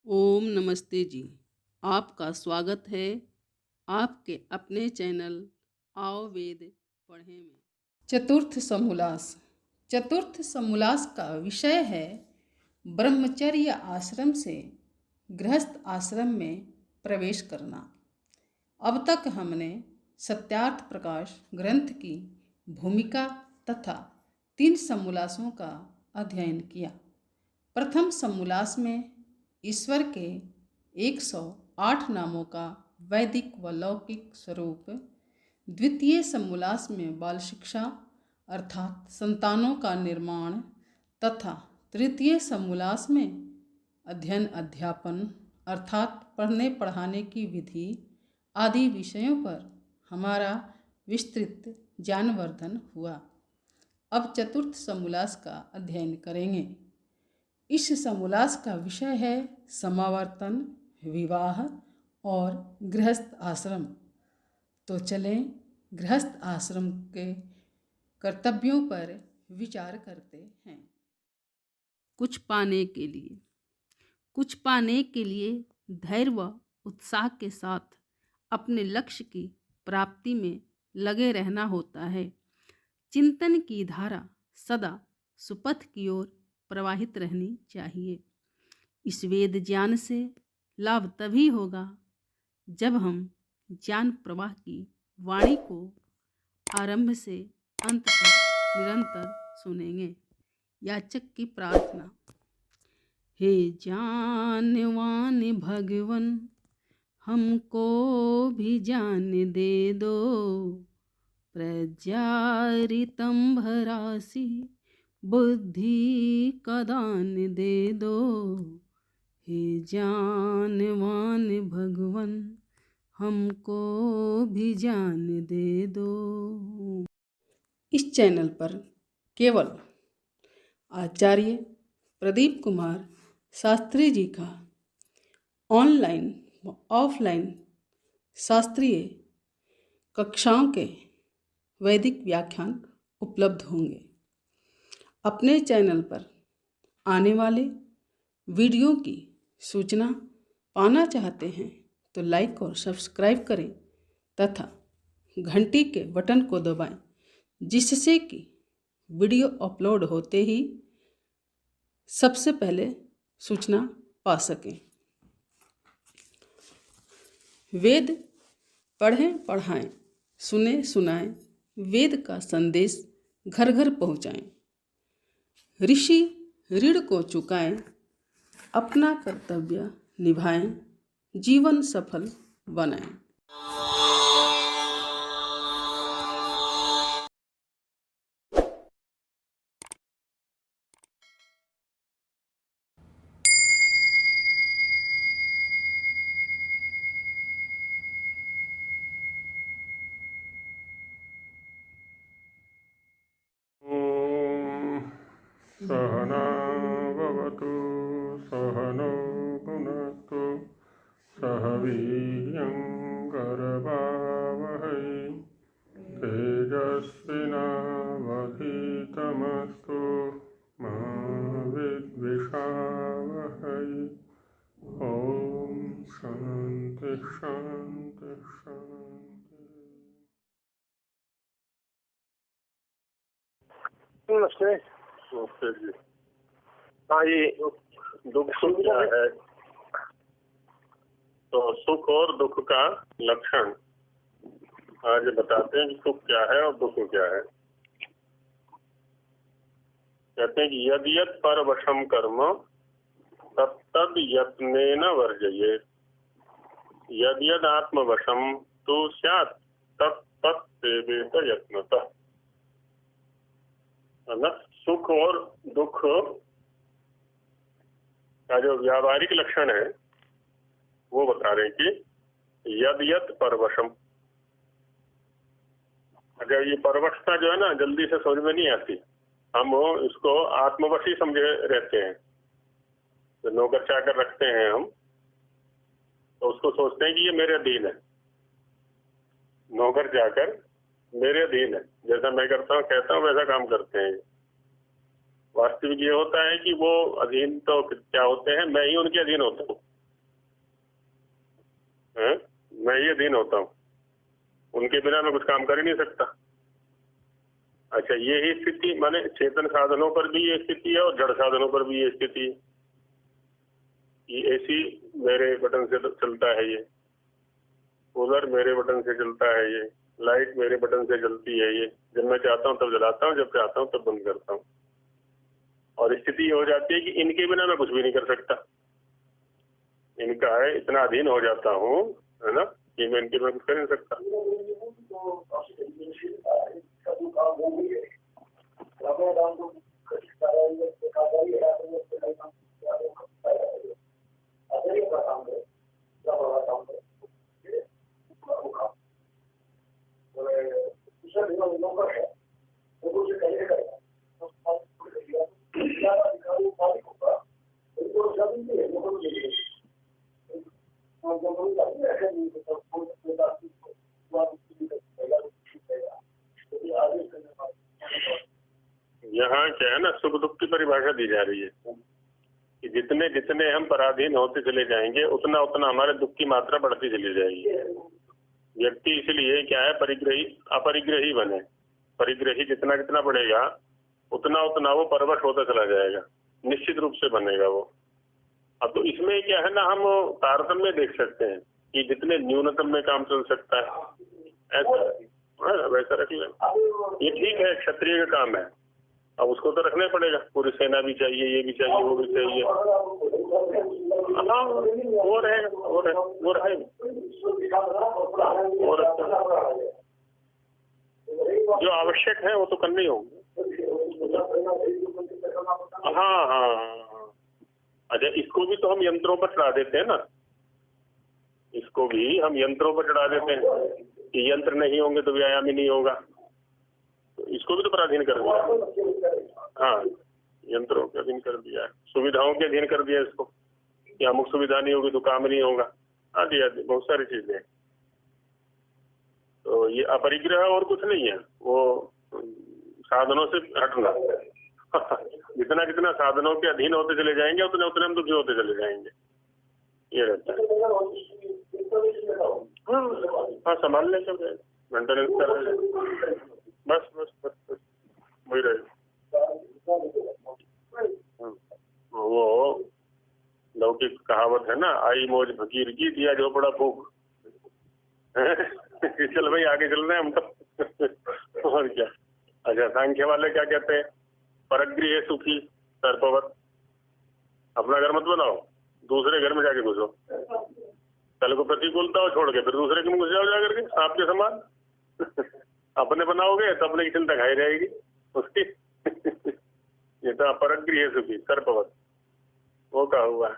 ओम नमस्ते जी। आपका स्वागत है आपके अपने चैनल आओ वेद पढ़ें में। चतुर्थ समोल्लास। चतुर्थ समोल्लास का विषय है ब्रह्मचर्य आश्रम से गृहस्थ आश्रम में प्रवेश करना। अब तक हमने सत्यार्थ प्रकाश ग्रंथ की भूमिका तथा 3 समोल्लासों का अध्ययन किया। प्रथम समोल्लास में ईश्वर के 108 नामों का वैदिक व लौकिक स्वरूप, द्वितीय समोल्लास में बाल शिक्षा अर्थात संतानों का निर्माण तथा तृतीय समोल्लास में अध्ययन अध्यापन अर्थात पढ़ने पढ़ाने की विधि आदि विषयों पर हमारा विस्तृत ज्ञानवर्धन हुआ। अब चतुर्थ समोल्लास का अध्ययन करेंगे। इस समोल्लास का विषय है समावर्तन, विवाह और गृहस्थ आश्रम। तो चलें गृहस्थ आश्रम के कर्तव्यों पर विचार करते हैं। कुछ पाने के लिए धैर्य व उत्साह के साथ अपने लक्ष्य की प्राप्ति में लगे रहना होता है। चिंतन की धारा सदा सुपथ की ओर प्रवाहित रहनी चाहिए। इस वेद ज्ञान से लाभ तभी होगा जब हम ज्ञान प्रवाह की वाणी को आरंभ से अंत तक निरंतर सुनेंगे। याचक की प्रार्थना। हे ज्ञानवान भगवन, हमको भी ज्ञान दे दो, प्रज्ञारितम भरासी बुद्धि का दान दे दो। हे ज्ञानवान भगवन, हमको भी ज्ञान दे दो। इस चैनल पर केवल आचार्य प्रदीप कुमार शास्त्री जी का ऑनलाइन व ऑफलाइन शास्त्रीय कक्षाओं के वैदिक व्याख्यान उपलब्ध होंगे। अपने चैनल पर आने वाले वीडियो की सूचना पाना चाहते हैं तो लाइक और सब्सक्राइब करें तथा घंटी के बटन को दबाएं, जिससे कि वीडियो अपलोड होते ही सबसे पहले सूचना पा सकें। वेद पढ़ें पढ़ाएं, सुने सुनाएं, वेद का संदेश घर घर पहुँचाएं। ऋषि ऋण को चुकाएं, अपना कर्तव्य निभाएं, जीवन सफल बनाएं। सहना भवतु सहनौ भुनक्तु सह वीर्यं करवावहै तेजस्विनावधीतमस्तु मा विद्विषावहै। ॐ शान्ति शान्ति शान्ति। नमस्ते। नमस्ते जी। हाँ, ये दुख सुख क्या है? तो सुख और दुख का लक्षण आज बताते हैं कि सुख क्या है और दुख क्या है। कहते हैं कि यद यद परवशम कर्म तत्तद यत्नेन वर्जयेत्, यद यद आत्मवशम तो स्यात् तत्तत् सेवेत यत्नतः। सुख और दुख का जो व्यावहारिक लक्षण है वो बता रहे हैं कि यद यद परवशम। अगर ये परवशता जो है ना जल्दी से समझ में नहीं आती, हम इसको आत्मवशी समझे रहते हैं। तो नौकर चाकर रखते हैं हम, तो उसको सोचते हैं कि ये मेरे अधीन है, नौकर चाकर मेरे अधीन है, जैसा मैं करता हूँ कहता हूँ वैसा काम करते हैं। वास्तविक ये होता है कि वो अधीन तो क्या होते हैं, मैं ही उनके अधीन होता हूँ। हैं, मैं ही अधीन होता हूँ, उनके बिना मैं कुछ काम कर ही नहीं सकता। अच्छा, ये ही स्थिति माने चेतन साधनों पर भी ये स्थिति है और जड़ साधनों पर भी ये स्थिति है। ये एसी मेरे बटन से चलता है, ये कूलर मेरे बटन से चलता है, ये लाइट मेरे बटन से जलती है, ये जब मैं चाहता हूँ तब जलाता हूँ, जब चाहता हूँ तब बंद करता हूँ। और स्थिति ये हो जाती है कि इनके बिना मैं कुछ भी नहीं कर सकता, इनका है इतना अधीन हो जाता हूँ, है ना, कि मैं इनके बिना कुछ कर नहीं सकता। यहाँ क्या है ना, सुख दुख की परिभाषा दी जा रही है कि जितने जितने हम पराधीन होते चले जाएंगे उतना उतना हमारे दुख की मात्रा बढ़ती चली जाएगी। व्यक्ति इसलिए क्या है, परिग्रही अपरिग्रही बने। परिग्रही जितना जितना बढ़ेगा उतना उतना वो परवश होता चला जाएगा, निश्चित रूप से बनेगा वो। अब तो इसमें क्या है ना, हम तारतम्य देख सकते हैं कि जितने न्यूनतम में काम चल सकता है ऐसा वैसा रख लें। ये ठीक है, क्षत्रिय का काम है, अब उसको तो रखना ही पड़ेगा। पूरी सेना भी चाहिए, ये भी चाहिए, वो भी चाहिए। हाँ, वो रहेगा, वो रहेगा। जो आवश्यक है वो तो करने ही होंगे। हाँ हाँ, अच्छा, इसको भी तो हम यंत्रों पर चढ़ा देते हैं ना, इसको भी हम यंत्रों पर चढ़ा देते हैं कि यंत्र नहीं होंगे तो व्यायाम ही नहीं होगा। तो इसको भी तो पराधीन कर दिया। हाँ, यंत्रों के अधीन कर दिया है, सुविधाओं के अधीन कर दिया इसको कि अमुक सुविधा नहीं होगी तो काम नहीं होगा, आदि आदि बहुत सारी चीजें। तो ये अपरिग्रह और कुछ नहीं है, वो साधनों से हटना। जितना जितना साधनों के अधीन होते चले जाएंगे उतने उतने हम दुखी होते चले जाएंगे, ये रहता है। हाँ, संभाल लेंगे, मेंटेनेंस कर रहे, बस बस बस बस वही रहेगा। वो लौकिक कहावत है ना, आई मौज फकीर की, दिया झोपड़ा फूक। चल भाई, आगे चल रहे हैं हम तो। और क्या। अच्छा, सांख्य वाले क्या कहते हैं, परगृह सुखी सर्पवत। अपना घर मत बनाओ, दूसरे घर में जाके घुसो, कल को प्रतिकूलता हो छोड़ के फिर दूसरे के में घुस जाओ जाकर के, सांप के समान। अपने बनाओगे तो अपने की चिंता खाई रहेगी उसकी। ये तो परगृह सुखी सर्पवत, वो कहा हुआ है।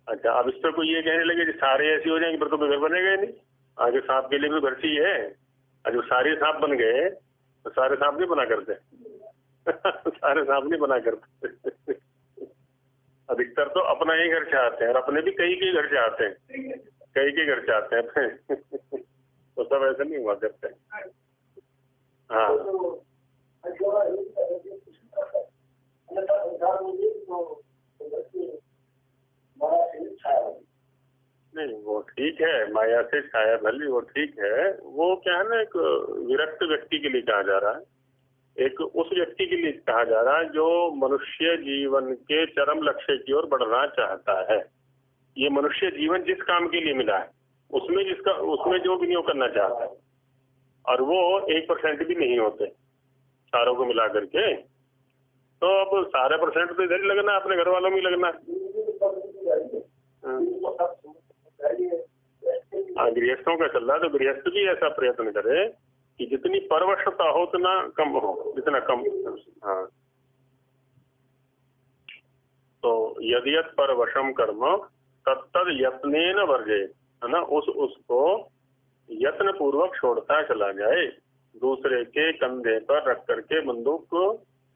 अच्छा, अब इस पर कोई ये कहने लगे कि सारे ऐसे हो जाएंगे फिर तो घर बनेगा ही नहीं, आगे सांप के लिए भी घर चाहिए है। जो सारे सांप बन गए तो सारे सांप नहीं बना करते। सारे सांप नहीं बना करते। अधिकतर तो अपना ही घर चाहते हैं, और अपने भी कई के घर चाहते हैं, कई के घर चाहते हैं। तो सब ऐसा नहीं हुआ करते। हाँ, नहीं वो ठीक है, माया से छाया भली, वो ठीक है। वो क्या है ना, एक विरक्त व्यक्ति के लिए कहा जा रहा है, एक उस व्यक्ति के लिए कहा जा रहा है जो मनुष्य जीवन के चरम लक्ष्य की ओर बढ़ना चाहता है। ये मनुष्य जीवन जिस काम के लिए मिला है उसमें जो विनियोग करना चाहता है, और वो 1% भी नहीं होते सारों को मिला करके। तो अब सारे परसेंट तो इधर ही लगना है, अपने घर वालों में लगना है। हाँ, गृहस्थों का चल रहा है, तो गृहस्थ भी ऐसा प्रयत्न करे कि जितनी परवशता हो उतना कम हो, जितना कम। हाँ, तो यदि परवशम कर्म तत्तद यत्नेन वर्जे, है ना, उसको यत्न पूर्वक छोड़ता चला जाए, दूसरे के कंधे पर रख करके बंदूक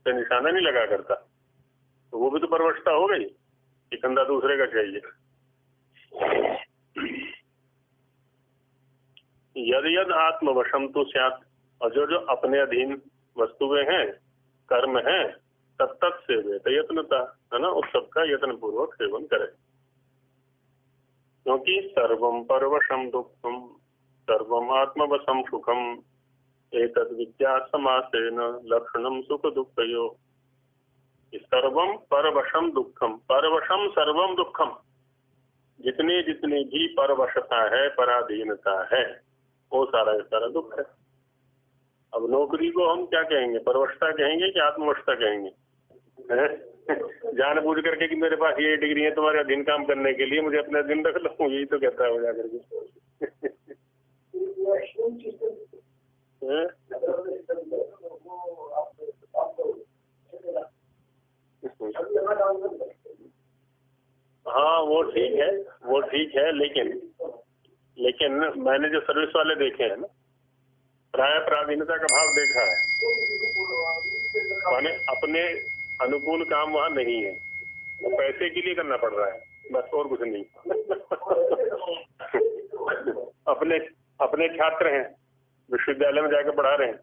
से निशाना नहीं लगा करता, तो वो भी तो परवशता हो गई कि कंधा दूसरे का चाहिए। यद यद आत्मवशम तो स्यात्, और जो जो अपने अधीन वस्तुएं हैं, कर्म है, तत्त सेवे यत्नता, है ना, उस सबका यत्न पूर्वक सेवन करे। क्योंकि सर्वम परवशम दुखम सर्वम आत्मवशम सुखम एतद् विद्या समासेन लक्षणम सुख दुखयो। सर्वम परवशम दुखम, परवशम सर्वम दुखम, जितनी जितनी भी परवशता है, पराधीनता है, वो सारा का सारा दुख है। अब नौकरी को हम क्या कहेंगे, परवशता कहेंगे कि आत्मवशता कहेंगे? जानबूझ करके कि मेरे पास ये डिग्री है तुम्हारे अधीन काम करने के लिए, मुझे अपने अधीन रख लो, यही तो कहता है वो जाकर के। हाँ वो ठीक है, लेकिन मैंने जो सर्विस वाले देखे हैं ना, प्राय पराधीनता का भाव देखा है। माने अपने अनुकूल काम वहाँ नहीं है, वो पैसे के लिए करना पड़ रहा है, बस और कुछ नहीं। अपने छात्र हैं, विश्वविद्यालय में जाकर पढ़ा रहे हैं,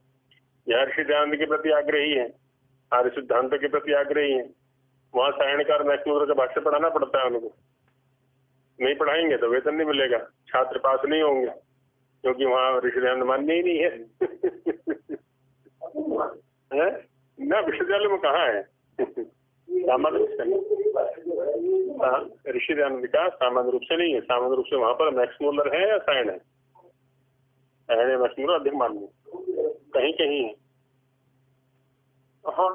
यहाँ ऋषिदानंद के प्रति आग्रही हैं, आर्य सिद्धांत के प्रति आग्रही हैं, वहाँ सायणकार मैक्समूलर का भाष्य पढ़ाना पड़ता है उनको। नहीं पढ़ाएंगे तो वेतन नहीं मिलेगा, छात्र पास नहीं होंगे, क्योंकि वहाँ ऋषिदानंद मान्य ही नहीं है। ना विश्वविद्यालय में कहाँ है? सामान्य रूप से ऋषिदानंद का सामान्य रूप से नहीं है, सामान्य रूप से वहाँ पर मैक्समूलर है या सायण है, सायण या मैक्समूलर अधिक मान्य कहीं कहीं है। हाँ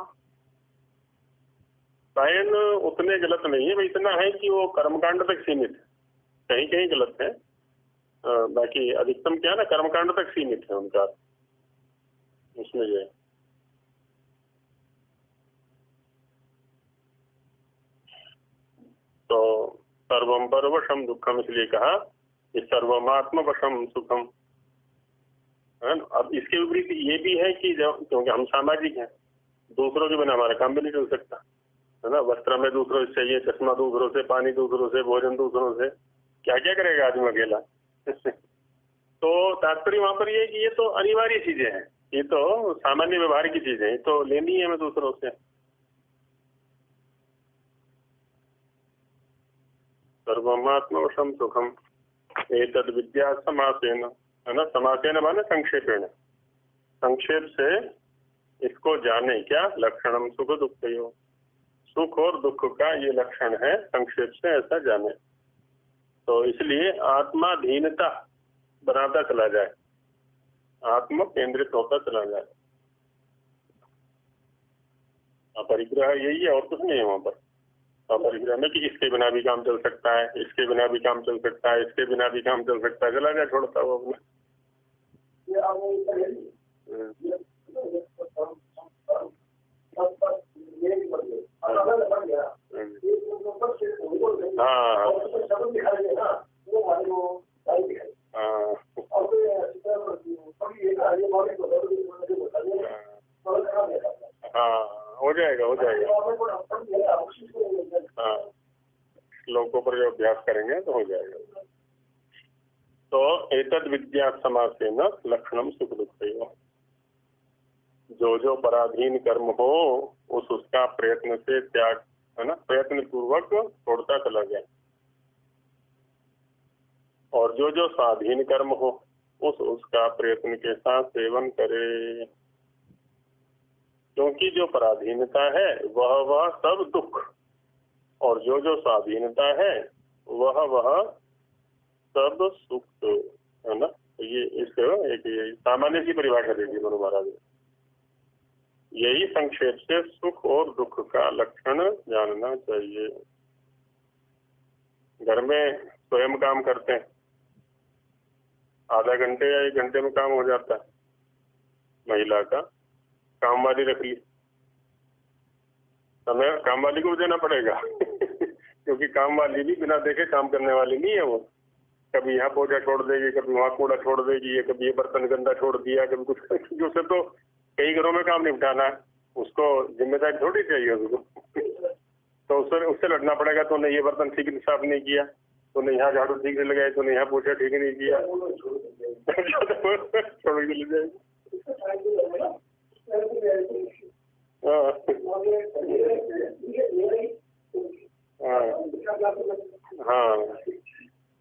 सायण उतने गलत नहीं है, इतना है कि वो कर्मकांड तक सीमित है, कहीं कहीं गलत है, बाकी अधिकतम क्या ना कर्मकांड तक सीमित है उनका, उसमें जो है। तो सर्वम परवशम दुखम इसलिए कहा कि सर्वमात्म वशम सुखम है। अब इसके विपरीत ये भी है कि जब, क्योंकि हम सामाजिक हैं, दूसरों के बिना हमारा काम भी नहीं चल सकता है ना। वस्त्र में दूसरों से चाहिए, चश्मा दूसरों से, पानी दूसरों से, भोजन दूसरों से, क्या क्या करेगा आदमी अकेला। तो तात्पर्य वहां पर ये है कि ये तो अनिवार्य चीजें हैं, ये तो सामान्य व्यवहार की चीजें, ये तो लेनी है हमें दूसरों से। सर्वमात्मवशम सुखम एतद् विद्या समासेन, है ना, समासेन माने संक्षेपेण, संक्षेप से इसको जाने, क्या लक्षणम सुख दुखयो, सुख और दुख का ये लक्षण है, संक्षेप से ऐसा जाने। तो इसलिए आत्माधीनता बनाता चला जाए, आत्म केंद्रित होता चला जाए। अपरिग्रह यही है और कुछ नहीं है वहां पर। अपरिग्रह में कि इसके बिना भी काम चल सकता है, इसके बिना भी काम चल सकता है, इसके बिना भी काम चल सकता है, चला जाए छोड़ता वो अपना। हो जाएगा हाँ, श्लोकों पर जो अभ्यास करेंगे तो हो जाएगा। तो एतद् विद्या समासेन लक्षणम सुख दुखयो, जो जो पराधीन कर्म हो उसका प्रयत्न से त्याग, है ना, प्रयत्न पूर्वक छोड़ता चला जाए, और जो जो स्वाधीन कर्म हो उसका प्रयत्न के साथ सेवन करे। क्योंकि जो पराधीनता है वह सब दुख, और जो जो स्वाधीनता है वह सब सुख, है ना। ये इस एक सामान्य सी परिभाषा देगी मनु महाराज ने। यही संक्षेप से सुख और दुख का लक्षण जानना चाहिए। घर में स्वयं काम करते हैं, आधा घंटे या 1 घंटे में काम हो जाता है, महिला का काम वाली रख ली, समय काम वाली को देना पड़ेगा। क्योंकि काम वाली भी बिना देखे काम करने वाली नहीं है, वो कभी यहाँ पोछा छोड़ देगी, कभी वहाँ कूड़ा छोड़ देगी, कभी ये बर्तन गंदा छोड़ दिया, कभी कुछ। उसे तो कई घरों में काम निपटाना है, उसको जिम्मेदारी थोड़ी चाहिए उसको। तो उससे लड़ना पड़ेगा, तो नहीं ये बर्तन ठीक से साफ नहीं किया, तो नहीं यहाँ झाड़ू ठीक से लगाया, तो नहीं यहाँ पोछा ठीक नहीं किया, छोड़ के ले जाएगी।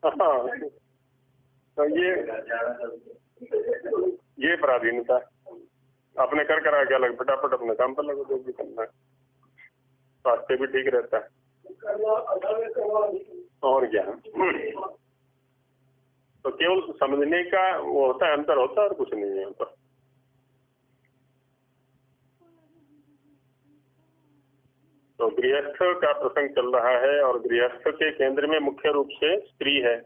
हाँ हाँ, तो ये पराधीनता। अपने कर करा के अलग फटाफट अपने काम पर लगो, जो भी करना है, स्वास्थ्य भी ठीक रहता है और क्या। तो केवल समझने का वो होता है, अंतर होता है और कुछ नहीं है होता। तो गृहस्थ का प्रसंग चल रहा है और गृहस्थ के केंद्र में मुख्य रूप से स्त्री है,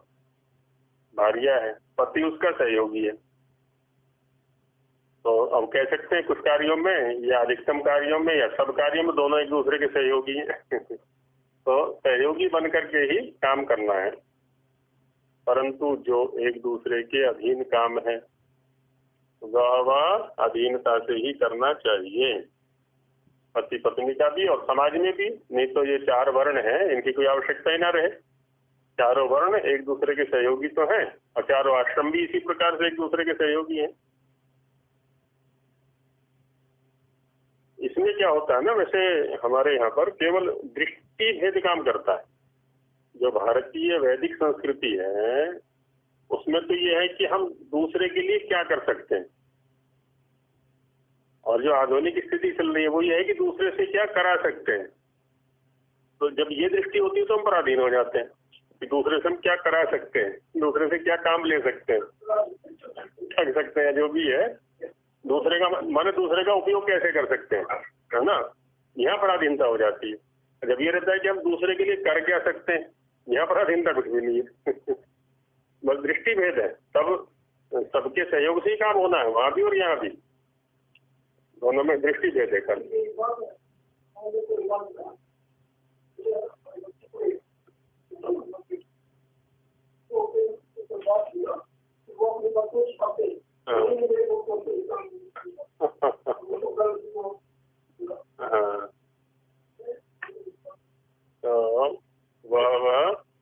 भार्या है, पति उसका सहयोगी है। तो अब कह सकते हैं कुछ कार्यों में या अधिकतम कार्यों में या सब कार्यों में दोनों एक दूसरे के सहयोगी हैं। तो सहयोगी बन करके ही काम करना है, परंतु जो एक दूसरे के अधीन काम है वह अधीनता से ही करना चाहिए, पति पत्नी का भी और समाज में भी। नहीं तो ये 4 वर्ण हैं, इनकी कोई आवश्यकता ही ना रहे। चारों वर्ण एक दूसरे के सहयोगी तो हैं और चारों आश्रम भी इसी प्रकार से एक दूसरे के सहयोगी हैं। इसमें क्या होता है ना, वैसे हमारे यहाँ पर केवल दृष्टि भेद काम करता है। जो भारतीय वैदिक संस्कृति है उसमें तो ये है कि हम दूसरे के लिए क्या कर सकते हैं, और जो आधुनिक स्थिति चल रही है वो ये है कि दूसरे से क्या करा सकते हैं। तो जब ये दृष्टि होती है तो हम पराधीन हो जाते हैं कि दूसरे से हम क्या करा सकते हैं, दूसरे से क्या काम ले सकते हैं, ठग सकते हैं, जो भी है दूसरे का माने दूसरे का उपयोग कैसे कर सकते हैं, है ना। यहाँ पराधीनता हो जाती है। जब ये रहता है कि हम दूसरे के लिए कर क्या सकते हैं, यहाँ पराधीनता कुछ भी नहीं है। बस दृष्टि भेद है। सब सबके सहयोग से ही काम होना है, वहां भी और यहाँ भी, दोनों में दृष्टि भेद है कर। हाँ, तो वह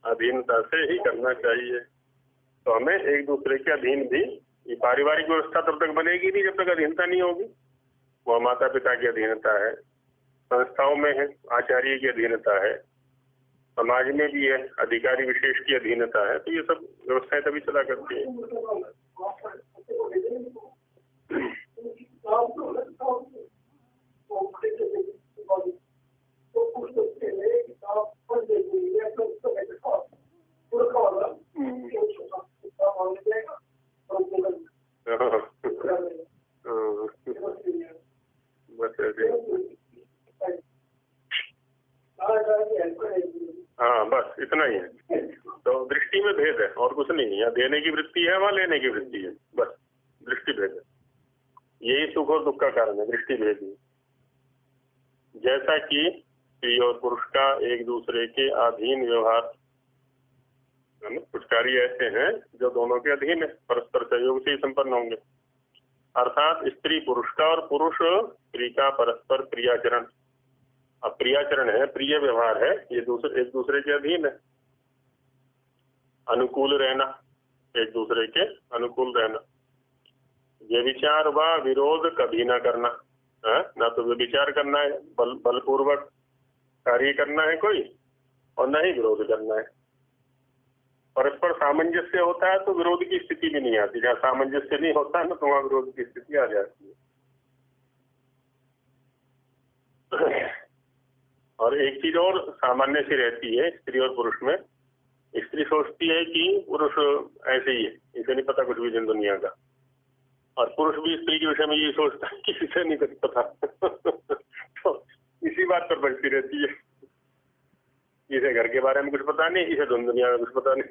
अधीनता से ही करना चाहिए। तो हमें एक दूसरे के अधीन भी, ये पारिवारिक व्यवस्था तब तक बनेगी नहीं जब तक अधीनता नहीं होगी। वह माता पिता की अधीनता है, संस्थाओं में है आचार्य की अधीनता है, समाज में भी है अधिकारी विशेष की अधीनता है। तो ये सब व्यवस्थाएं तभी चला करती है। बस ऐसे। हाँ, बस इतना ही है। तो दृष्टि में भेद है और कुछ नहीं है। यहाँ देने की वृत्ति है, वहाँ लेने की वृत्ति है, बस दृष्टि भेद है। यही सुख और दुख का कारण है, दृष्टि भेद ही। जैसा कि स्त्री और पुरुष का एक दूसरे के अधीन व्यवहार, कुछ कार्य ऐसे हैं जो दोनों के अधीन है, परस्पर सहयोग से ही संपन्न होंगे। अर्थात स्त्री पुरुष का और पुरुष स्त्री का परस्पर क्रियाचरण। अब क्रियाचरण है, प्रिय व्यवहार है, ये एक दूसरे के अधीन है। अनुकूल रहना, एक दूसरे के अनुकूल रहना। व्यभिचार व विरोध कभी ना करना है, ना तो व्यभिचार करना है, बलपूर्वक कार्य करना है कोई, और न ही विरोध करना है। परस्पर सामंजस्य होता है तो विरोध की स्थिति भी नहीं आती। जहाँ सामंजस्य नहीं होता है ना तो वहाँ विरोध की स्थिति आ जाती है। और एक चीज और सामान्य सी रहती है स्त्री और पुरुष में। स्त्री सोचती है कि पुरुष ऐसे ही है, इसे नहीं पता कुछ भी जन दुनिया का, और पुरुष भी स्त्री के विषय में ये सोचता है कि इसे नहीं कुछ पता। तो इसी बात पर बचती रहती है, इसे घर के बारे में कुछ पता नहीं, इसे दुनिया में कुछ पता नहीं।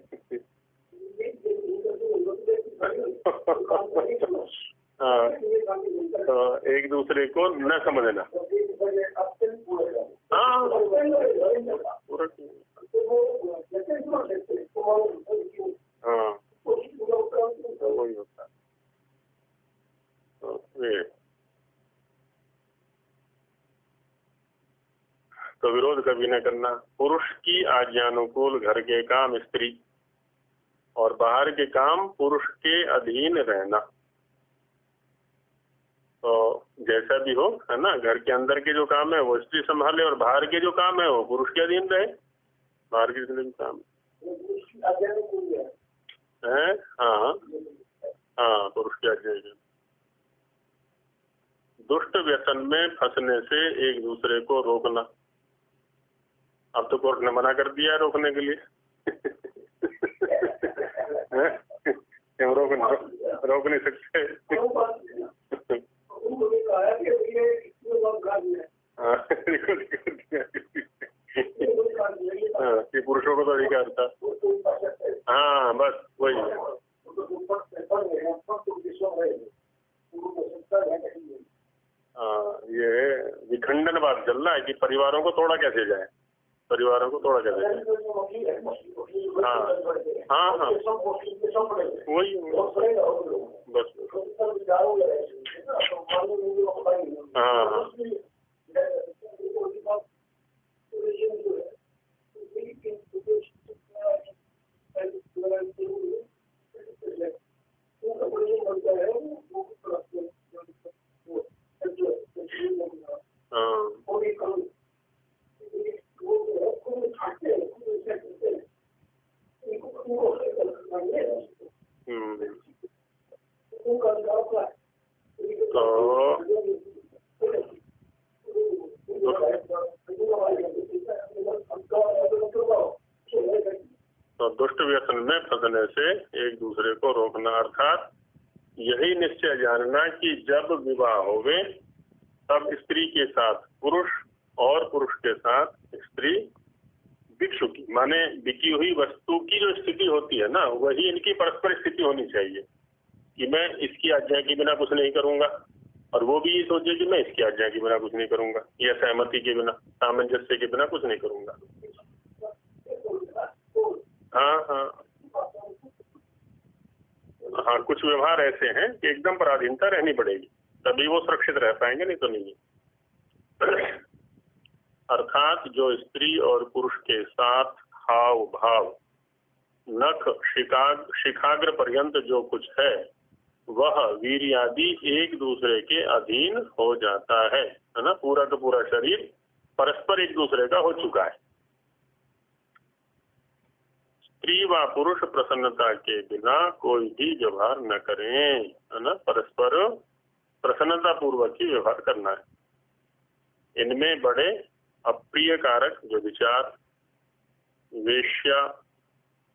हाँ, तो एक दूसरे को न समझना। हाँ, हाँ, वही होता है। तो विरोध कभी न करना। पुरुष की आज्ञानुकूल घर के काम स्त्री और बाहर के काम पुरुष के अधीन रहना। तो जैसा भी हो, है ना, घर के अंदर के जो काम है वो स्त्री संभाले और बाहर के जो काम है वो पुरुष के अधीन रहे। बाहर के जितने भी काम है। हाँ हाँ, पुरुष की आज्ञा के। दुष्ट व्यसन में फंसने से एक दूसरे को रोकना। अब तो कोर्ट ने मना कर दिया रोकने के लिए। क्यों रोक नहीं सकते? कि पुरुषों को तो अधिकार था। हाँ बस वही। हाँ, ये विखंडनवाद चल रहा है कि परिवारों को तोड़ा कैसे जाए, परिवारों को तोड़ा कैसे जाए। हाँ हाँ हाँ, वही बस। हाँ हाँ तो दुष्ट व्यसन में फंसने से एक दूसरे को रोकना, अर्थात यही निश्चय जानना कि जब विवाह होवे तब स्त्री के साथ पुरुष और पुरुष के साथ स्त्री भिक्षुकी माने बिकी हुई वस्तु की जो स्थिति होती है ना, वही इनकी परस्पर स्थिति होनी चाहिए कि मैं इसकी आज्ञा के बिना कुछ नहीं करूंगा और वो भी ये सोचे कि मैं इसकी आज्ञा के बिना कुछ नहीं करूंगा, या सहमति के बिना, सामंजस्य के बिना कुछ नहीं करूंगा। हाँ हाँ हाँ, कुछ व्यवहार ऐसे हैं कि एकदम पराधीनता रहनी पड़ेगी, तभी वो सुरक्षित रह पाएंगे, नहीं तो नहीं। अर्थात जो स्त्री और पुरुष के साथ हाव भाव नख शिखाग्र पर्यंत जो कुछ है वह वीर्यादि एक दूसरे के अधीन हो जाता है ना। पूरा का पूरा शरीर परस्पर एक दूसरे का हो चुका है। स्त्री व पुरुष प्रसन्नता के बिना कोई भी व्यवहार न करें, है ना। परस्पर प्रसन्नता पूर्वक ही व्यवहार करना है। इनमें बड़े अप्रिय कारक जो विचार, वेश्या,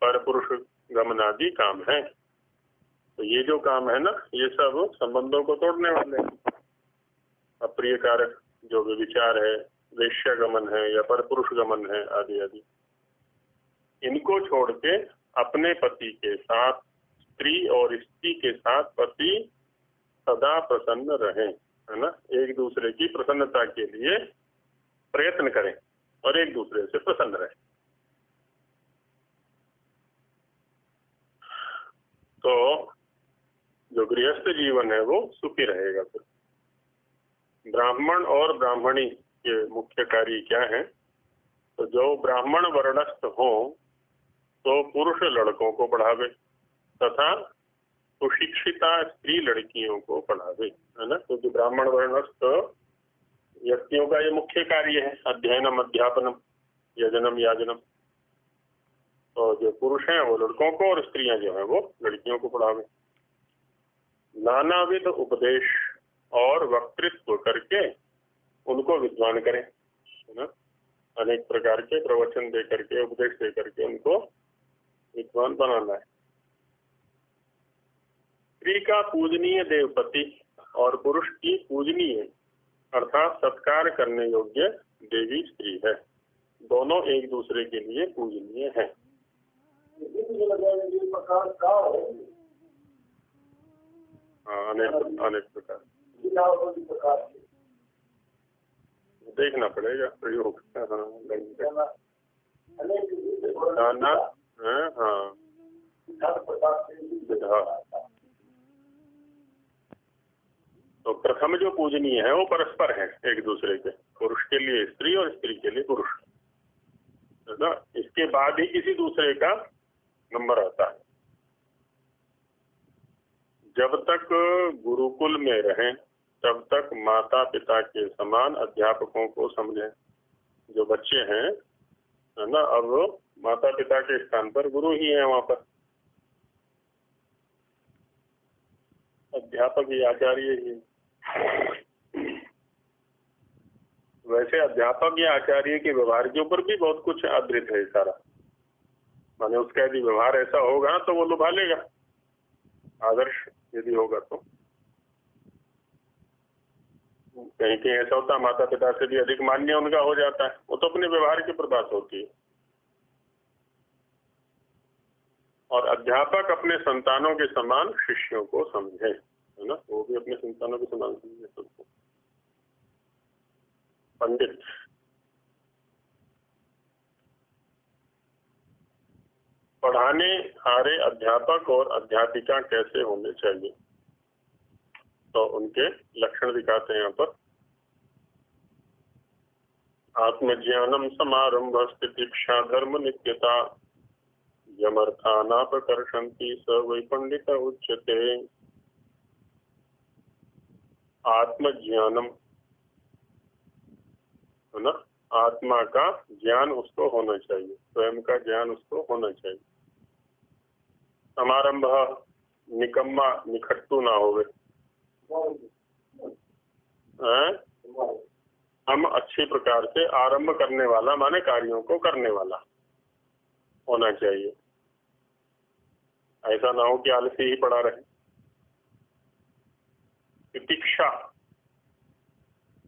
परपुरुष गमन आदि काम है। तो ये जो काम है ना, ये सब संबंधों को तोड़ने वाले हैं। अप्रिय कारक जो विचार है, वेश्या गमन है या परपुरुष गमन है आदि आदि, इनको छोड़ के अपने पति के साथ स्त्री और स्त्री के साथ पति सदा प्रसन्न रहें, है ना। एक दूसरे की प्रसन्नता के लिए प्रयत्न करें और एक दूसरे से प्रसन्न रहें। तो जो गृहस्थ जीवन है वो सुखी रहेगा। फिर ब्राह्मण और ब्राह्मणी के मुख्य कार्य क्या है? तो जो ब्राह्मण वर्णस्थ हो तो पुरुष लड़कों को पढ़ावे तथा सुशिक्षिता स्त्री लड़कियों को पढ़ावे, है ना। क्योंकि ब्राह्मण वर्णस्थ व्यक्तियों का ये मुख्य कार्य है, अध्ययनम अध्यापनम यजनम याजनम। तो जो पुरुष हैं वो लड़कों को और स्त्रियां जो है वो लड़कियों को पढ़ावे। नानाविध उपदेश और वक्तृत्व करके उनको विद्वान करें, है ना। अनेक प्रकार के प्रवचन दे करके, उपदेश दे करके उनको विद्वान बनाना है। स्त्री का पूजनीय देवपति और पुरुष की पूजनीय अर्थात सत्कार करने योग्य देवी स्त्री है। दोनों एक दूसरे के लिए पूजनीय हैं। हाँ, अनेक प्रकार देखना पड़ेगा प्रयोग। हाँ हाँ, तो प्रथम जो पूजनीय है वो परस्पर है एक दूसरे के, पुरुष के लिए स्त्री और स्त्री के लिए पुरुष, है ना। इसके बाद ही किसी दूसरे का नंबर आता है। जब तक गुरुकुल में रहें तब तक माता पिता के समान अध्यापकों को समझें। जो बच्चे हैं, है ना, अब माता पिता के स्थान पर गुरु ही है वहां पर। अध्यापक ही आचार्य ही। वैसे अध्यापक या आचार्य के व्यवहार के ऊपर भी बहुत कुछ आधारित है सारा। माने उसका यदि व्यवहार ऐसा होगा तो वो लुभा लेगा, आदर्श यदि होगा तो। कहीं कहीं ऐसा होता है माता पिता से भी अधिक मान्य उनका हो जाता है, वो तो अपने व्यवहार की पर बात होती है। और अध्यापक अपने संतानों के समान शिष्यों को समझे, है ना, वो भी अपने संतानों के समान समझे सबको। पंडित पढ़ाने आ रहे अध्यापक और अध्यापिका कैसे होने चाहिए, तो उनके लक्षण दिखाते हैं यहाँ पर। आत्मज्ञानम समारंभ स्थितिक्षा धर्म नित्यता यमर्थानापकर्षन्ति स वै पंडित उच्यते। आत्मज्ञानम, है ना, आत्मा का ज्ञान उसको होना चाहिए, स्वयं का ज्ञान उसको होना चाहिए। समारंभ निकम्मा निखट्टू ना होवे, हम अच्छी प्रकार से आरंभ करने वाला, माने कार्यों को करने वाला होना चाहिए। ऐसा ना हो कि आलसी ही पड़ा रहे। तितिक्षा,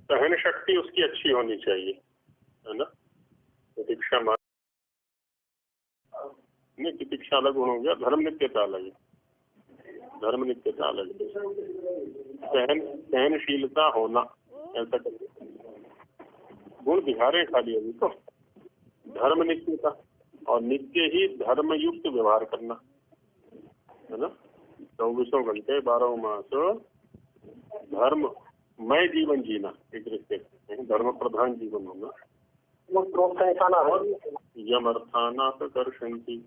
सहन शक्ति उसकी अच्छी होनी चाहिए, है ना। तितिक्षा नहीं, तितिक्षा अलग गुण हो गया, धर्म नित्यता अलग है, धर्म नित्यता अलग है। सहनशीलता होना, ऐसा करके गुण दिखा रहे हैं खाली अभी तो। धर्म नित्यता, और नित्य ही धर्म युक्त व्यवहार करना, है ना। 24 घंटे 12 मास धर्म मय जीवन जीना, एक रिश्ते धर्म प्रधान जीवन होना। यमर्थानापकर्षन्ति,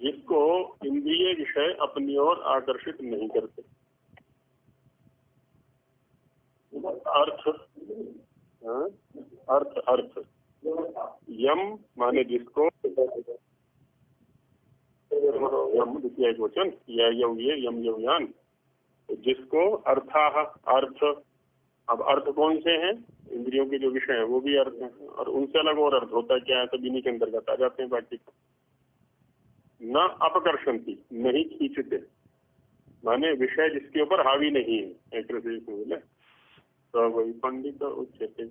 जिसको इंद्रिय विषय अपनी ओर आकर्षित नहीं करते। अर्थ, अर्थ अर्थ यम माने जिसको, यम द्वितीय एक वचन, यम यौयान, जिसको अर्थाह, अर्थ। अब अर्थ कौन से हैं? इंद्रियों के जो विषय हैं वो भी अर्थ हैं, और उनसे अलग और अर्थ होता है क्या है, सब इन्हीं के अंतर्गत आ जाते हैं बाकी। न अपकर्षंती, नहीं खींचते, माने विषय जिसके ऊपर हावी नहीं है, एक बोले तो वही पंडित उच्चते,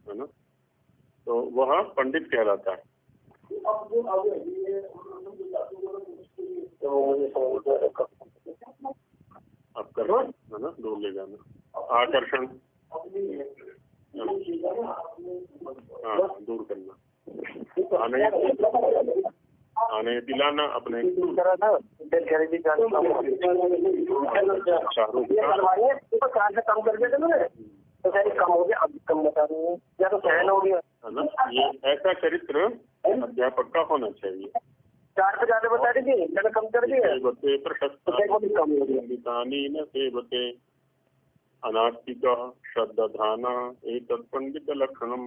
है ना। तो वह पंडित कहलाता है। अपकर्षण, है ना, दो ले जाना। आकर्षण, हाँ, दूर करना। आने दिलाना अपने, कम कर देते तो कम हो गया, अब कम बता रहे हैं, या तो सहन हो गया, है ना। ये ऐसा चरित्र अध्यापक का होना चाहिए। 4 से ज्यादा बता दीजिए, ज्यादा कम कर दिए न सेवते अनास्तिक श्रद्धाना एतत् पंडित लक्षणम।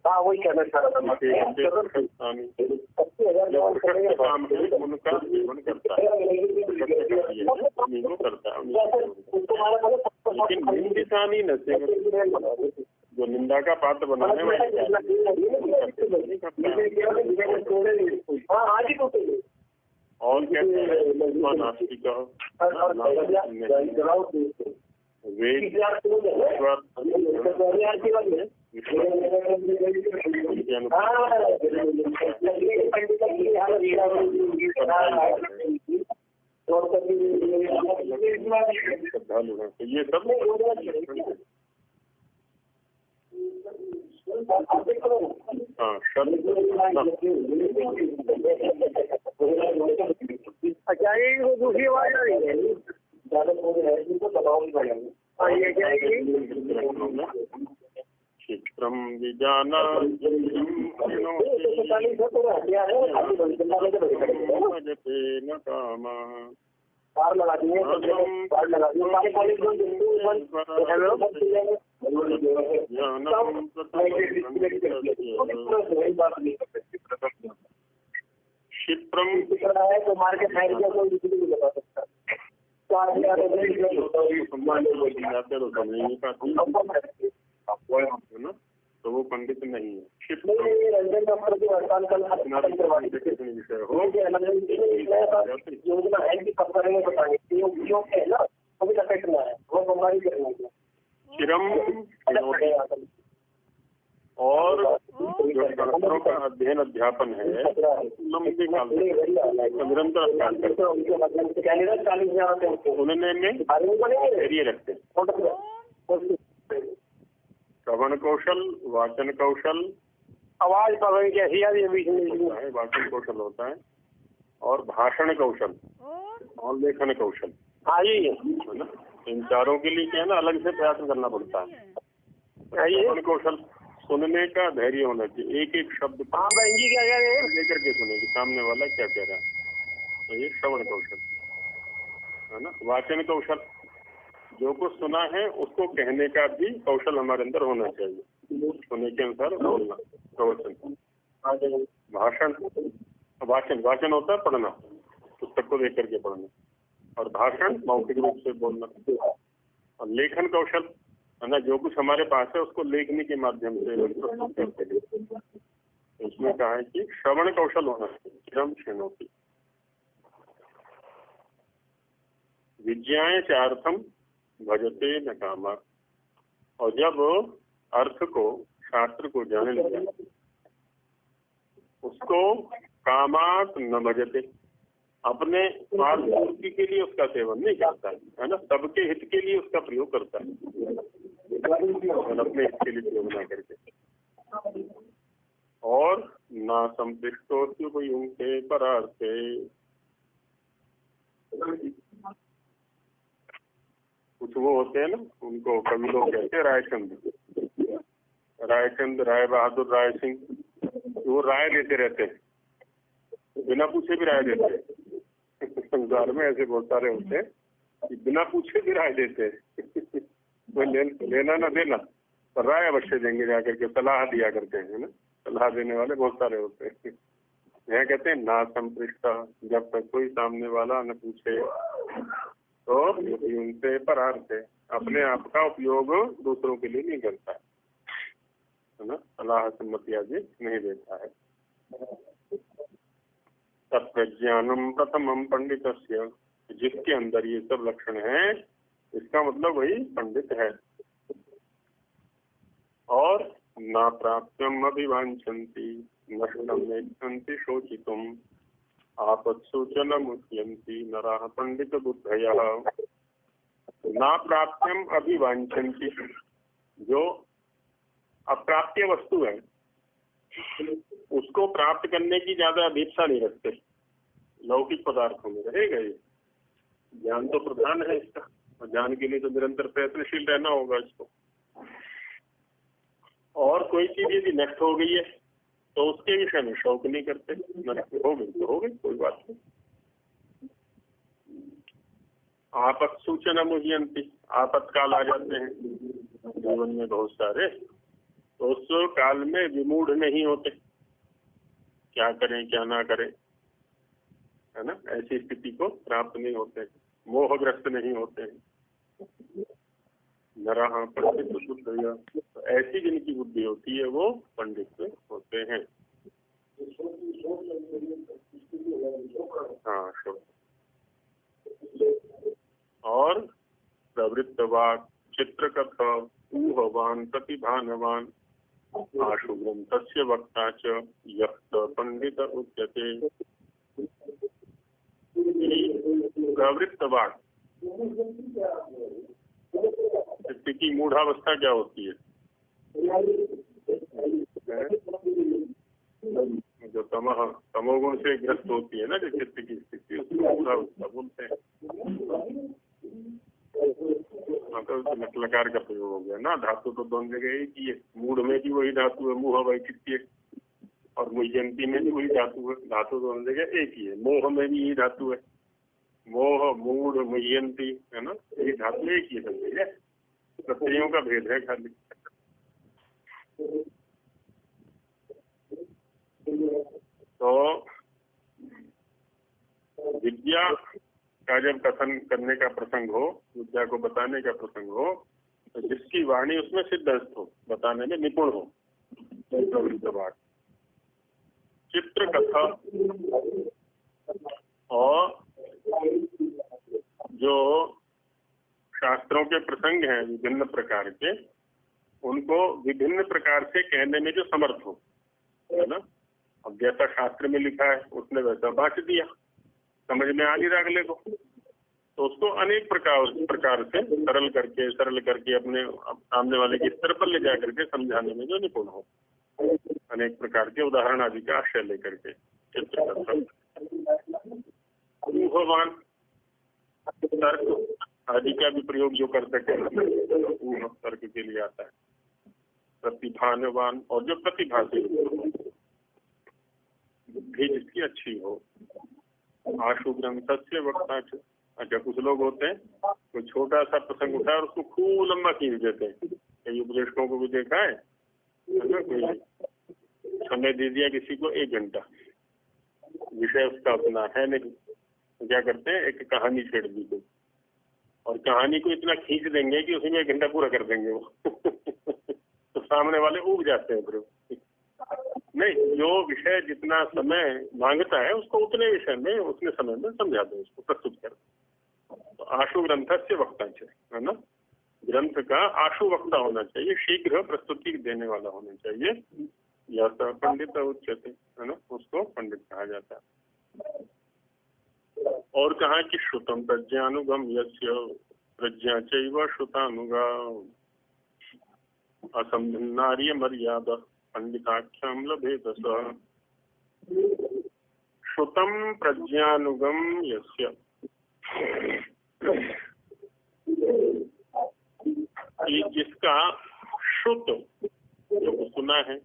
हाँ, वही कहना चाह रहा था। उनका सेवन करता है, लेकिन निंदितानी न सेवते, जो निंदा का पात्र बनाने वाले और कहते हैं नास्तिक श्रद्धालु है। तो ये सब हाँ अच्छा, ये दूसरी आवाज आ रही है, ज्यादा दबाव नहीं पड़ेगा। ये क्या है? क्षेत्रम विजाना न कामा लगा दिए, क्षिप्रम दिख रहा है तो मार के फेंक दिया, कोई किसी को नहीं बता सकता। तो आज भी आगे देख लो, जाते तो समझ नहीं पाती है ना, तो वो पंडित नहीं है। नहीं, रंजन डॉक्टर की हड़ताल कल खत्म करवानी विषय हो योजना है कि कब करेंगे बताएंगे, योग है ना, अभी तक कटना है, वो बीमारी करेंगे चिरम और जो शास्त्रों का अध्ययन अध्यापन है लंबे काल निरंतर अभ्यास करते उन्होंने में रखते श्रवण कौशल, वाचन कौशल, आवाज पकड़ कैसी यार ये बीच में वाचन कौशल होता है, और भाषण कौशल और लेखन कौशल है ना। इन चारों के लिए क्या है ना, अलग से प्रयास करना पड़ता है। श्रवण कौशल, सुनने का धैर्य होना चाहिए, एक एक शब्द क्या लेकर के सुनेगी सामने वाला क्या कह रहा है, तो ये श्रवण कौशल है ना। वाचन कौशल, जो कुछ सुना है उसको कहने का भी कौशल हमारे अंदर होना चाहिए, सुनने के अनुसार बोलना, प्रवचन। भाषण, वाचन होता है पढ़ना, पुस्तक को देख करके पढ़ना, और भाषण मौखिक रूप से बोलना। और लेखन कौशल है ना, जो कुछ हमारे पास है उसको लेखनी के माध्यम से प्रस्तुत करते हैं। इसमें कहा है कि श्रवण कौशल होना चाहिए। विज्ञान चार्थम भजते न कामा, और जब अर्थ को, शास्त्र को जान लिया उसको कामात न भजते, अपने स्वार्थ पूर्ति के लिए उसका सेवन नहीं करता है ना, सबके हित के लिए उसका प्रयोग करता है, अपने हित के लिए प्रयोग ना करके। और ना संपृष्टो उनके परार्थे, कुछ वो होते हैं ना, उनको कवि लोग कहते हैं रायचंद, राय बहादुर, राय सिंह, वो राय देते रहते हैं, बिना पूछे भी राय देते हैं। संसार में ऐसे बहुत सारे होते हैं कि बिना पूछे भी राय देते हैं। वो लेना ना देना, पर राय अवश्य देंगे, जाकर के सलाह दिया करते हैं ना, सलाह देने वाले बहुत सारे होते हैं। यह कहते हैं ना संपृष्ट, जब तक कोई सामने वाला न पूछे तो उनसे परार्थ है, अपने आप का उपयोग दूसरों के लिए नहीं करता है ना, सलाह सम्मति आदि नहीं देता है। तत्प्रज्ञानम प्रथमम पंडितस्य, जिसके अंदर ये सब लक्षण हैं इसका मतलब वही पंडित है। और ना प्राप्त्यम अभिवांछन्ति नष्टम नेच्छन्ति शोचितुम आपत्सूचन मुह्यन्ति नराः पंडित बुद्धयः। ना प्राप्त्यम अभिवांछन्ति, जो अप्राप्य वस्तु है उसको प्राप्त करने की ज्यादा अभिप्सा नहीं रखते, लौकिक पदार्थों में रहेगा ये। ज्ञान तो प्रधान है इसका, और ज्ञान के लिए तो निरंतर प्रयत्नशील रहना होगा इसको। और कोई चीज यदि नष्ट हो गई है तो उसके विषय में शौक नहीं करते, नष्ट हो गई तो हो गई, कोई बात नहीं। आपत सूचना मुह्यंती, आपातकाल आ जाते हैं जीवन में बहुत सारे, तो उस काल में विमूढ़ नहीं होते, क्या करें क्या ना करें, है ना, ऐसी स्थिति को प्राप्त नहीं होते, मोहग्रस्त नहीं होते हैं। नरः पंडित बुद्धया, तो ऐसी जिनकी बुद्धि होती है वो पंडित होते हैं। हाँ, और प्रवृत्तवाक् चित्रकथ ऊहवान प्रतिभानवान आशुभ्रम तस्य वक्ता च यक्त पंडित उच्यते। प्रवृत्तवाक्, व्यक्ति की मूढ़ावस्था क्या होती है, जो तमोगुण से ग्रस्त होती है ना, जो चित्त की स्थिति, उसको मूढ़ावस्था बोलते हैं। नकलकार का प्रयोग हो गया ना, धातु तो दोनों जगह एक ही है, मूढ़ में भी वही धातु है, मुह वैचित्य, और मुह्यंती में भी वही धातु है, धातु दोनों जगह एक ही है। मोह में भी यही धातु है, मोह, मूढ़, मुह्यंती, है ना, ये धातु एक ही है सब जगह, प्रत्ययों का भेद है खाली। तो विद्या का जब कथन करने का प्रसंग हो, विद्या को बताने का प्रसंग हो, तो जिसकी वाणी उसमें सिद्धहस्त हो, बताने में निपुण हो, प्रवृत्तवाद, चित्र कथा और जो शास्त्रों के प्रसंग हैं विभिन्न प्रकार के, उनको विभिन्न प्रकार से कहने में जो समर्थ हो, है ना। अब जैसा शास्त्र में लिखा है उसने वैसा बांट दिया, समझ में आ नहीं रहा अगले को, तो उसको अनेक प्रकार से सरल करके अपने सामने वाले के स्तर पर ले जा करके समझाने में जो निपुण हो, अनेक प्रकार के उदाहरण आदि का आश्रय लेकर के। चित्रकथन, ऊहवान, तर्क आदि का भी प्रयोग जो कर सके, ऊह तर्क के लिए आता है। प्रतिभानवान, और जो प्रतिभा से बुद्धि जिसकी अच्छी हो। आशु ग्रंथस्य वक्ता। अच्छा, कुछ लोग होते हैं कोई छोटा सा प्रसंग उठाए और उसको खूब लंबा खींच देते हैं। कई उपदेशकों को भी देखा है ना, कोई समय दे दिया किसी को 1 घंटा, विषय उसका उतना है नहीं, तो क्या करते हैं, एक कहानी छेड़ दी कोई, और कहानी को इतना खींच देंगे कि उसी में 1 घंटा पूरा कर देंगे वो तो सामने वाले उब जाते हैं फिर। नहीं, जो विषय जितना समय मांगता है उसको उतने विषय में उतने समय में समझा दो, उसको प्रस्तुत कर। तो आशु ग्रंथ से वक्ता है ना, ग्रंथ का आशु वक्ता होना चाहिए, शीघ्र प्रस्तुति देने वाला होना चाहिए। यह पंडित उच्चते, है ना, उसको पंडित कहा जाता है। और कहा कि श्रुतम प्रज्ञानुगम यस्य प्रज्ञा चैव श्रुतानुगा असंभिन्नार्य मर्यादा पंडिताख्यम लभेत स। श्रुतम प्रज्ञानुगम यस्य, जिसका श्रुत जो सुना है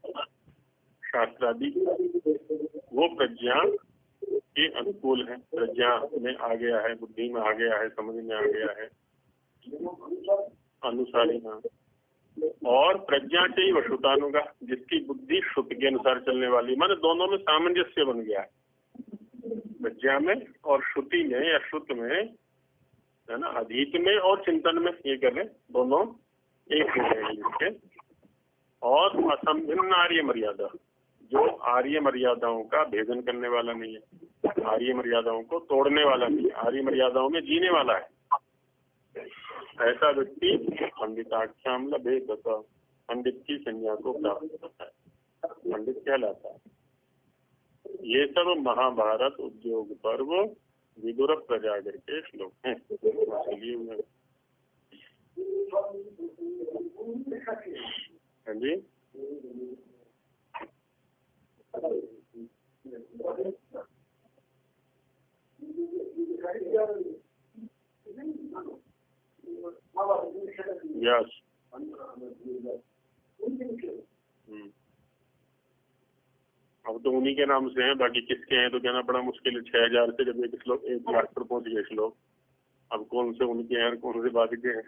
शास्त्रादि, वो प्रज्ञा के अनुकूल है, प्रज्ञा में आ गया है, बुद्धि में आ गया है, समझ में आ गया है, अनुसारी। हाँ, और प्रज्ञा से ही वशुतानुगा, जिसकी बुद्धि श्रुत के अनुसार चलने वाली, माने दोनों में सामंजस्य बन गया है, प्रज्ञा में और श्रुति में या श्रुत में, है ना, अधीत में और चिंतन में, ये करें दोनों एक हो गए इसके। और असंभिन्न आर्य मर्यादा, जो आर्य मर्यादाओं का भेदन करने वाला नहीं है, आर्य मर्यादाओं को तोड़ने वाला नहीं है, आर्य मर्यादाओं में जीने वाला है, ऐसा व्यक्ति पंडिताख्याम लभेत स, पंडित की संज्ञा को प्राप्त होता है, पंडित कहलाता है। ये सब महाभारत उद्योग पर्व विदुर प्रजागर के श्लोक हैं। हाँ जी, यस। अब तो उन्हीं के नाम से हैं, बाकी किसके हैं तो कहना बड़ा मुश्किल है। 6000 से जब एक श्लोक 1 लाख पर पहुंच गए श्लोक, अब कौन से उनके हैं कौन से बाद के हैं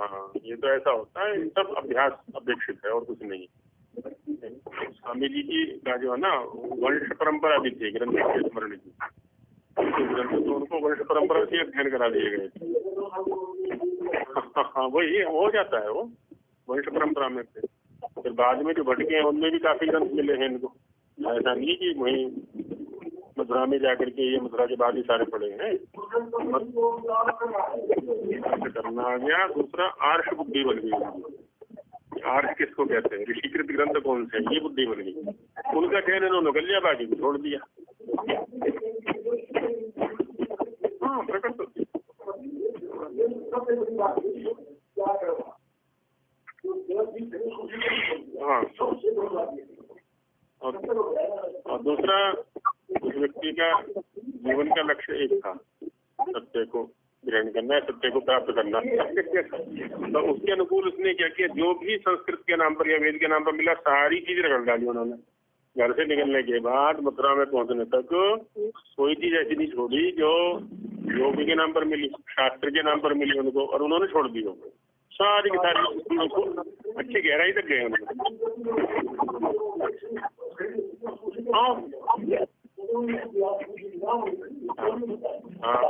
हाँ, ये तो ऐसा होता है, सब अभ्यास अपेक्षित है और कुछ नहीं। स्वामी जी की का जो है ना, वंश परंपरा भी थी ग्रंथ के स्मरण की, ग्रंथ तो उनको वंश परंपरा से अध्ययन करा दिए गए थे। हाँ, वही हो जाता है, वो वंश परंपरा में थे। फिर बाद में जो भटके हैं उनमें भी काफी ग्रंथ मिले हैं इनको, ऐसा नहीं कि वही मथुरा में जाकर के, ये मथुरा के बाद ही सारे पढ़े हैं। करना आ गया। दूसरा, आर्ष बुद्धि बन गई। आर्ष किसको कहते हैं? ऋषिकृत ग्रंथ कौन से, ये बुद्धि बन गई। उनका चयन इन्होंने कर लिया, बाकी को छोड़ दिया। हाँ, प्रकट हाँ। और दूसरा उस व्यक्ति का जीवन का लक्ष्य एक था, सत्य को ग्रहण करना है, सत्य को प्राप्त करना। तो उसके अनुकूल उसने क्या किया, जो भी संस्कृत के नाम पर या वेद के नाम पर मिला सारी चीज रगड़ डाली उन्होंने। घर से निकलने के बाद मथुरा में पहुंचने तक कोई चीज ऐसी नहीं छोड़ी जो योग के नाम पर मिली, शास्त्र के नाम पर मिली उनको, और उन्होंने छोड़ दी हो सारी की सारी। उनको अच्छी गहराई तक गए उन्होंने। हाँ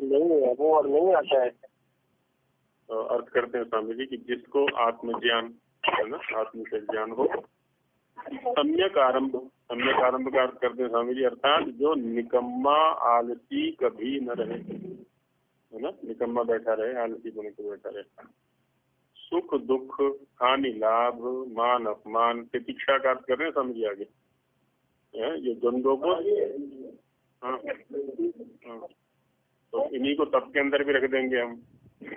नहीं है वो, और नहीं आता है। तो अर्थ करते हैं स्वामी जी कि जिसको आत्मज्ञान है ना, आत्म से ज्ञान हो, सम्यक आरंभ का अर्थ करते हैं स्वामी जी, अर्थात जो निकम्मा आलसी कभी न रहे, है ना, निकम्मा बैठा रहे, आलसी बने को बैठा रहे। सुख दुख हानि लाभ मान अपमान प्रतीक्षा का अर्थ कर रहे हैं स्वामी जी आगे, ये द्वंद्वों को। हाँ, तो इन्हीं को तप के अंदर भी रख देंगे हम,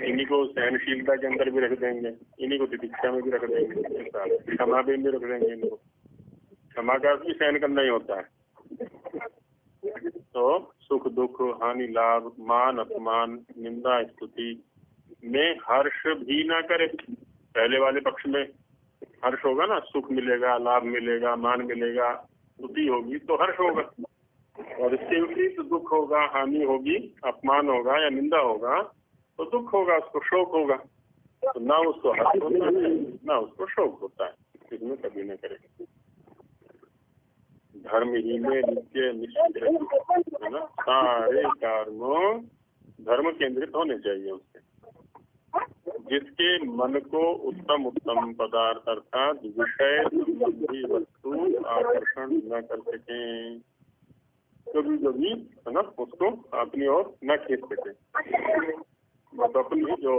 इन्हीं को सहनशीलता के अंदर भी रख देंगे, इन्हीं को प्रतीक्षा में भी रख देंगे, क्षमा भी रख देंगे इनको। क्षमा का भी सहन करना ही होता है। तो सुख दुख हानि लाभ मान अपमान निंदा स्तुति में हर्ष भी ना करे। पहले वाले पक्ष में हर्ष होगा ना, सुख मिलेगा, लाभ मिलेगा, मान मिलेगा, स्तुति होगी तो हर्ष होगा, और इसके विपरीत दुख होगा, हानि होगी, अपमान होगा या निंदा होगा तो दुख होगा, उसको शोक होगा। तो ना उसको हर्ष होता है ना उसको शोक होता है, इसमें कभी न करे। धर्म ही में नित्य निश्चित है ना, सारे कर्मों धर्म केंद्रित होने चाहिए उसके, जिसके मन को उत्तम उत्तम पदार्थ अर्थात विषय संबंधी वस्तु आकर्षण न कर सके, कभी कभी है ना उसको अपनी ओर न खींच सके। बस अपनी जो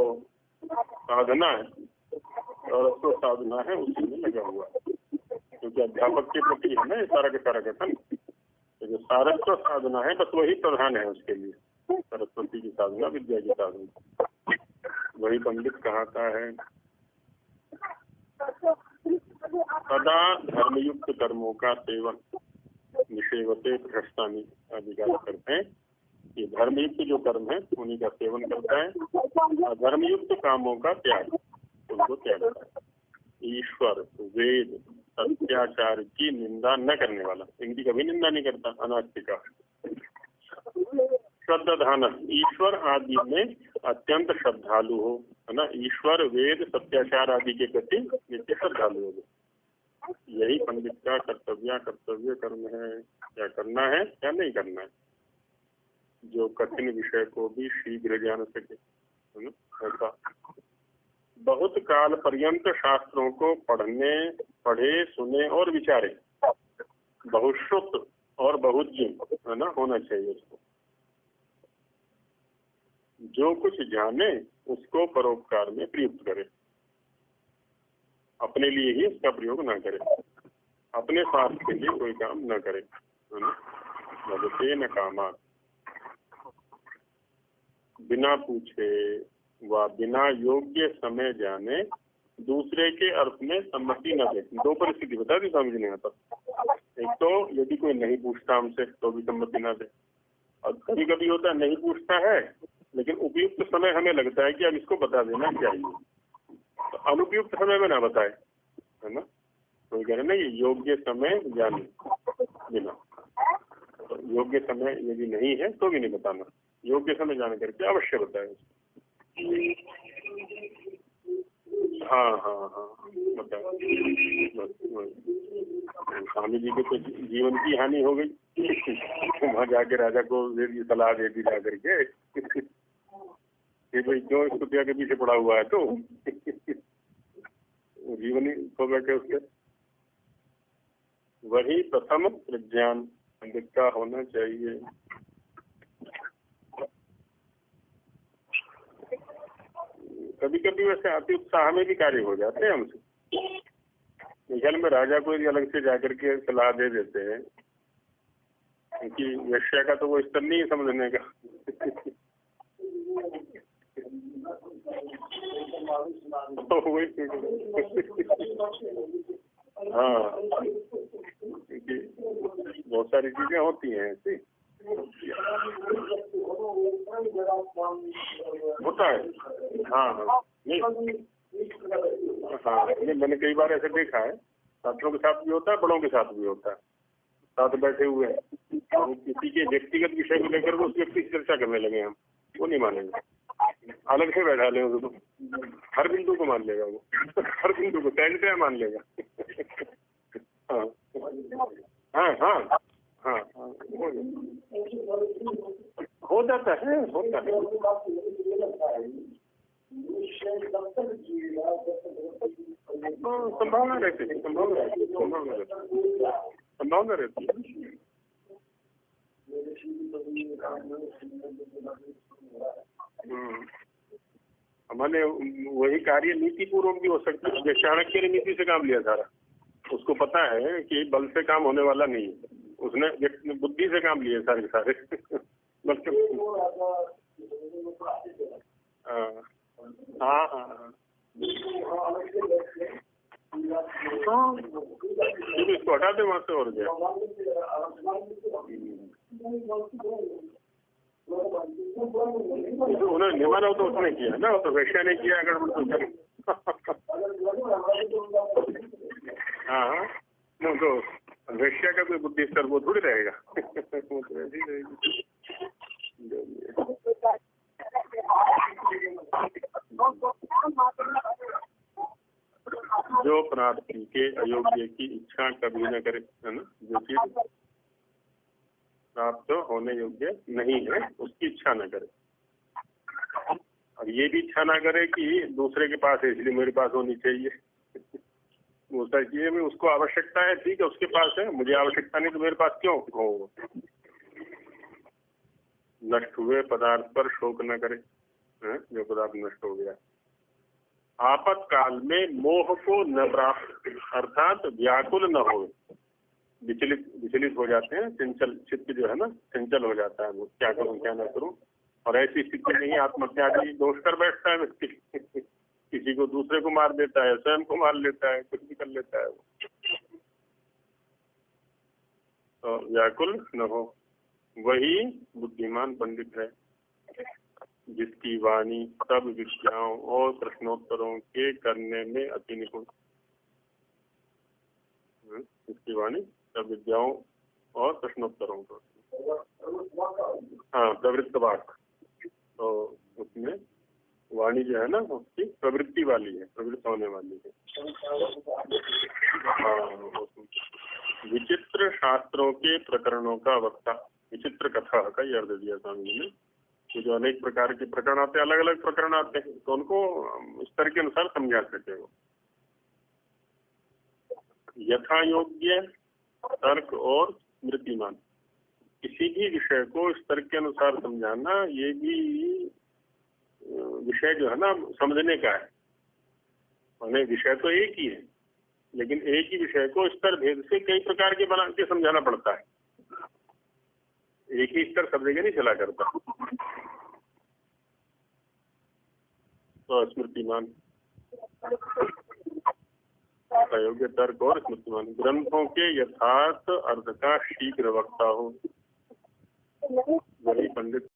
साधना है और उसको साधना है उसी में लगा हुआ, क्योंकि अध्यापक के प्रति है ना ये सारा का सारा गठन। तो जो सारस्वत साधना है बस वही प्रधान है उसके लिए, सरस्वती की साधना, विद्या की साधना। वही पंडित कहता है सदा धर्मयुक्त कर्मों का सेवन निषेवते भ्रष्टानी अधिकार करते हैं। ये धर्मयुक्त जो कर्म है उन्हीं का सेवन करता है, और धर्मयुक्त कामों का त्याग, उनको त्यागता है। ईश्वर वेद सत्याचार की निंदा न करने वाला, इनकी कभी निंदा नहीं करता, अनास्तिका। श्रद्धाधान ईश्वर आदि में अत्यंत श्रद्धालु हो, है ना, ईश्वर वेद सत्याचार आदि के प्रति नित्य श्रद्धालु हो। यही पंडित का कर्तव्य कर्म है, क्या करना है क्या नहीं करना है, जो कठिन विषय को भी शीघ्र जान सके, है ना। ऐसा बहुत काल पर्यंत शास्त्रों को पढ़े सुने और विचारे, बहुश्रुत और बहुज्ञ, है ना, होना चाहिए उसको। जो कुछ जाने उसको परोपकार में प्रयुक्त करे, अपने लिए ही उसका प्रयोग ना करे, अपने स्वार्थ के लिए कोई काम न करे, है ना। भगते न कामा, बिना पूछे व बिना योग्य समय जाने दूसरे के अर्थ में सम्मति न दे। दो परिस्थिति बता दी स्वामी जी ने यहाँ पर। एक तो यदि कोई नहीं पूछता हमसे तो भी सम्मति ना दे, और कभी कभी होता है नहीं पूछता है लेकिन उपयुक्त समय हमें लगता है कि अब इसको बता देना चाहिए, तो अनुपयुक्त समय में ना बताए, है ना। तो कह रहे ना ये योग्य समय जाने बिना, तो योग्य समय यदि नहीं है तो भी नहीं बताना, योग्य समय जान करके अवश्य बताए। हाँ हाँ हाँ बताओ। स्वामी जी के तो जीवन की हानि हो गई, वहाँ जाके राजा को सलाह दे दी जा करके कि भाई क्यों इस कुतिया के पीछे पड़ा हुआ है, तो जीवन ही खो बैठे उसके। वही प्रथम प्रज्ञान पंडित का होना चाहिए। कभी कभी वैसे अति उत्साह में भी कार्य हो जाते हैं हमसे। ख्याल में राजा को यदि अलग से जाकर के सलाह दे देते हैं, क्योंकि वेश्या का तो वो स्तर नहीं समझने का। हाँ, क्योंकि बहुत सारी चीजें होती हैं ऐसी, होता है। हाँ हाँ, नहीं हाँ, नहीं मैंने कई बार ऐसे देखा है, छात्रों के साथ भी होता है, बड़ों के साथ भी होता है। साथ बैठे हुए हैं, तो किसी के व्यक्तिगत विषय को लेकर उस व्यक्ति की चर्चा करने लगे, हम वो नहीं मानेंगे, अलग से बैठा लें उसको, हर बिंदु को मान लेगा वो, हर बिंदु को तय मान लेगा। हाँ हाँ हाँ हाँ हाँ, हो जाता है, होता है। संभावना रहती है, संभावना रहती है। हमारे वही कार्य नीति पूर्वक भी हो सकता है। जैसे चाणक्य ने नीति से काम लिया सारा, उसको पता है कि बल से काम होने वाला नहीं है, उसने बुद्धि से काम लिए सारे सारे। हाँ हाँ, इसको हटा दे वहां से, और क्या। उन्होंने निमाना तो उसने किया ना, तो वैश्या ने किया अगर हाँ, तो वैश्या का कोई बुद्धि स्तर वो थोड़ी रहेगा। वो तो ऐसी रहेगी। जो प्राप्ति के अयोग्य की इच्छा कभी न करे, है ना, जो चीज प्राप्त होने योग्य नहीं है उसकी इच्छा न करे। और ये भी इच्छा ना करे कि दूसरे के पास है इसलिए मेरे पास होनी चाहिए। वो सारी चीजें में उसको आवश्यकता है, ठीक है, उसके पास है, मुझे आवश्यकता नहीं तो मेरे पास क्यों हो। नष्ट हुए पदार्थ पर शोक न करे, जो पदार्थ नष्ट हो गया। आपातकाल में मोह को न प्राप्त, अर्थात व्याकुल न हो, विचलित हो जाते हैं, चंचल चित्त जो है ना, चंचल हो जाता है, वो क्या करूं क्या ना करूं। और ऐसी स्थिति में ही आत्महत्या आदि दोष कर बैठता है व्यक्ति। किसी को दूसरे को मार देता है, स्वयं को मार लेता है, कुछ भी कर लेता है वो। तो व्याकुल न हो, वही बुद्धिमान पंडित है, जिसकी वाणी सब विद्याओं और प्रश्नोत्तरों के करने में अति निपुण। जिसकी वाणी सब विद्याओं और प्रश्नोत्तरों को, हाँ, प्रवृत्त वाक, तो उसमें वाणी जो है ना उसकी प्रवृत्ति वाली है, प्रवृत्त होने वाली है। हाँ, विचित्र शास्त्रों के प्रकरणों का वक्ता, विचित्र कथा का ये अर्थ दिया स्वामी ने। तो जो अनेक प्रकार के प्रकरण आते हैं, अलग अलग प्रकरण आते हैं, तो उनको स्तर के अनुसार समझा सके वो। यथा योग्य तर्क और स्मृतिमान, किसी भी विषय को स्तर के अनुसार समझाना, ये भी विषय जो है ना समझने का है। माने विषय तो एक ही है, लेकिन एक ही विषय को स्तर भेद से कई प्रकार के बना के समझाना पड़ता है। एक ही स्तर सब जगह नहीं चला करता। तो स्मृतिमान, योग्य तर्क और स्मृतिमान, ग्रंथों के यथार्थ अर्थ का शीघ्र वक्ता हो, वही पंडित।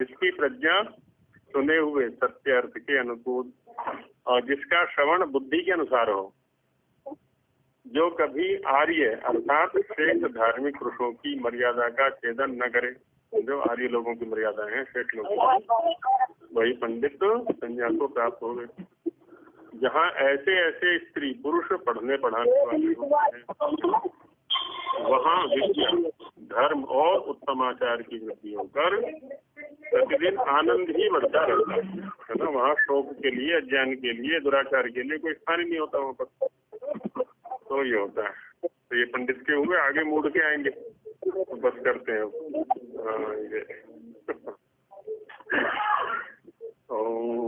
जिसकी प्रज्ञा सुने हुए सत्य अर्थ के अनुकूल और जिसका श्रवण बुद्धि के अनुसार हो, जो कभी आर्य अर्थात श्रेष्ठ धार्मिक पुरुषों की मर्यादा का छेदन न करे, जो आर्य लोगों की मर्यादा है, श्रेष्ठ लोगों की, वही पंडित संज्ञा को प्राप्त हो गए। जहाँ ऐसे ऐसे स्त्री पुरुष पढ़ने पढ़ाने वाले होते हैं, वहाँ विद्या, धर्म और उत्तम आचार की वृद्धि होकर प्रतिदिन आनंद ही बढ़ता रहता है ना। वहाँ शोक के लिए, अज्ञान के लिए, दुराचार के लिए कोई स्थान ही नहीं होता वहाँ पर। तो ये होता है। तो ये पंडित के हुए, आगे मुड़ के आएंगे तो बस करते हैं। हाँ, ये ओम